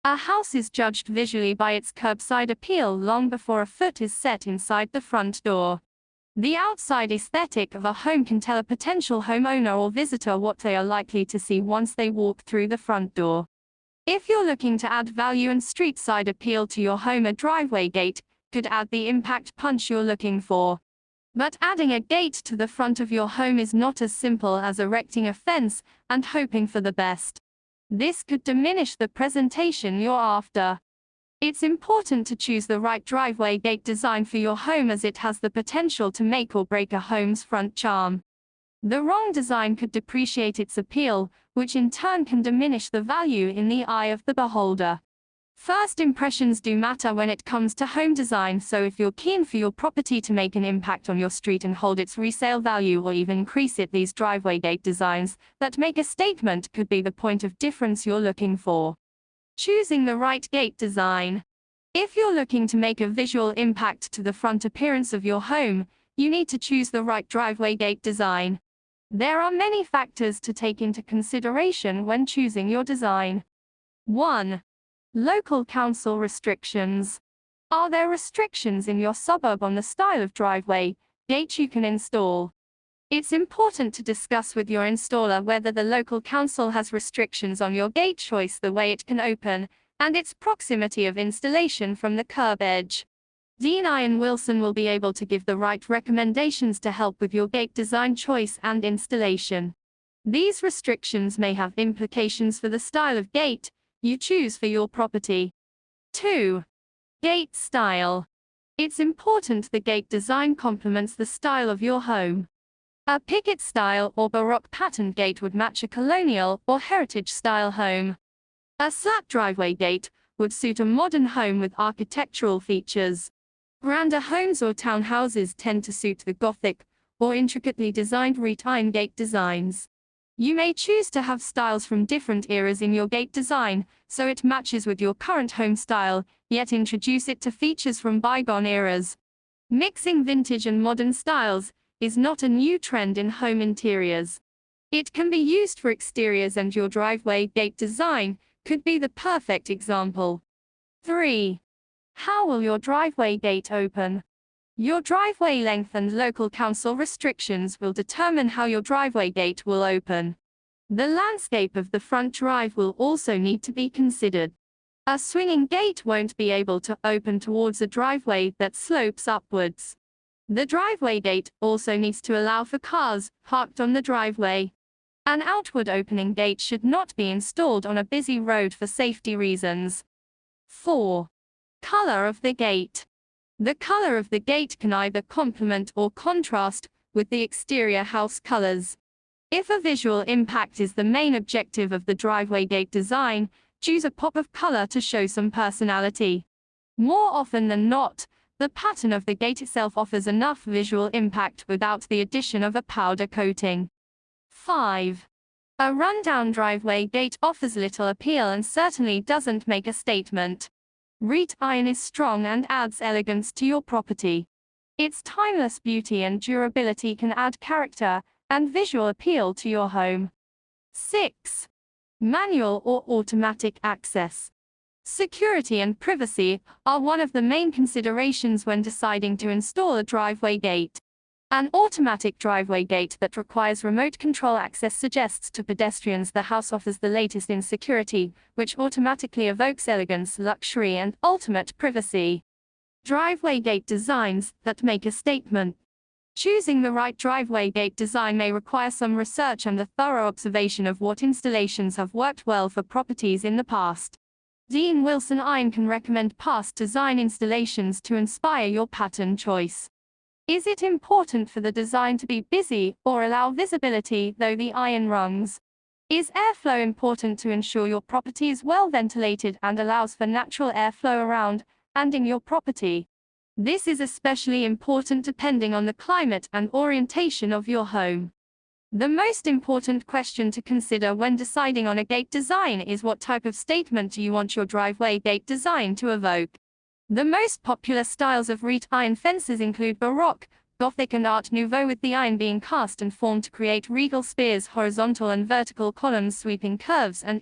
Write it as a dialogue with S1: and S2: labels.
S1: A house is judged visually by its curbside appeal long before a foot is set inside the front door. The outside aesthetic of a home can tell a potential homeowner or visitor what they are likely to see once they walk through the front door. If you're looking to add value and street side appeal to your home, a driveway gate could add the impact punch you're looking for. But adding a gate to the front of your home is not as simple as erecting a fence and hoping for the best. This could diminish the presentation you're after. It's important to choose the right driveway gate design for your home, as it has the potential to make or break a home's front charm. The wrong design could depreciate its appeal, which in turn can diminish the value in the eye of the beholder. First impressions do matter when it comes to home design, so if you're keen for your property to make an impact on your street and hold its resale value or even increase it, these driveway gate designs that make a statement could be the point of difference you're looking for. Choosing the right gate design. If you're looking to make a visual impact to the front appearance of your home, you need to choose the right driveway gate design. There are many factors to take into consideration when choosing your design. 1. Local council restrictions. Are there restrictions in your suburb on the style of driveway gate you can install? It's important to discuss with your installer whether the local council has restrictions on your gate choice, the way it can open, and its proximity of installation from the curb edge. Dean Ian Wilson will be able to give the right recommendations to help with your gate design choice and installation. These restrictions may have implications for the style of gate you choose for your property. 2. Gate style. It's important the gate design complements the style of your home. A picket style or Baroque patterned gate would match a colonial or heritage style home. A slat driveway gate would suit a modern home with architectural features. Grander homes or townhouses tend to suit the Gothic or intricately designed iron gate designs. You may choose to have styles from different eras in your gate design, so it matches with your current home style, yet introduce it to features from bygone eras. Mixing vintage and modern styles is not a new trend in home interiors. It can be used for exteriors, and your driveway gate design could be the perfect example. 3. How will your driveway gate open? Your driveway length and local council restrictions will determine how your driveway gate will open. The landscape of the front drive will also need to be considered. A swinging gate won't be able to open towards a driveway that slopes upwards. The driveway gate also needs to allow for cars parked on the driveway. An outward opening gate should not be installed on a busy road for safety reasons. 4. Color of the gate. The color of the gate can either complement or contrast with the exterior house colors. If a visual impact is the main objective of the driveway gate design, choose a pop of color to show some personality. More often than not, the pattern of the gate itself offers enough visual impact without the addition of a powder coating. 5. A rundown driveway gate offers little appeal and certainly doesn't make a statement. Wrought iron is strong and adds elegance to your property. Its timeless beauty and durability can add character and visual appeal to your home. 6. Manual or automatic access. Security and privacy are one of the main considerations when deciding to install a driveway gate. An automatic driveway gate that requires remote control access suggests to pedestrians the house offers the latest in security, which automatically evokes elegance, luxury, and ultimate privacy. Driveway gate designs that make a statement. Choosing the right driveway gate design may require some research and a thorough observation of what installations have worked well for properties in the past. Dean Wilson Iron can recommend past design installations to inspire your pattern choice. Is it important for the design to be busy or allow visibility through the iron rungs? Is airflow important to ensure your property is well ventilated and allows for natural airflow around and in your property? This is especially important depending on the climate and orientation of your home. The most important question to consider when deciding on a gate design is what type of statement do you want your driveway gate design to evoke. The most popular styles of wrought iron fences include Baroque, Gothic and Art Nouveau, with the iron being cast and formed to create regal spears, horizontal and vertical columns, sweeping curves and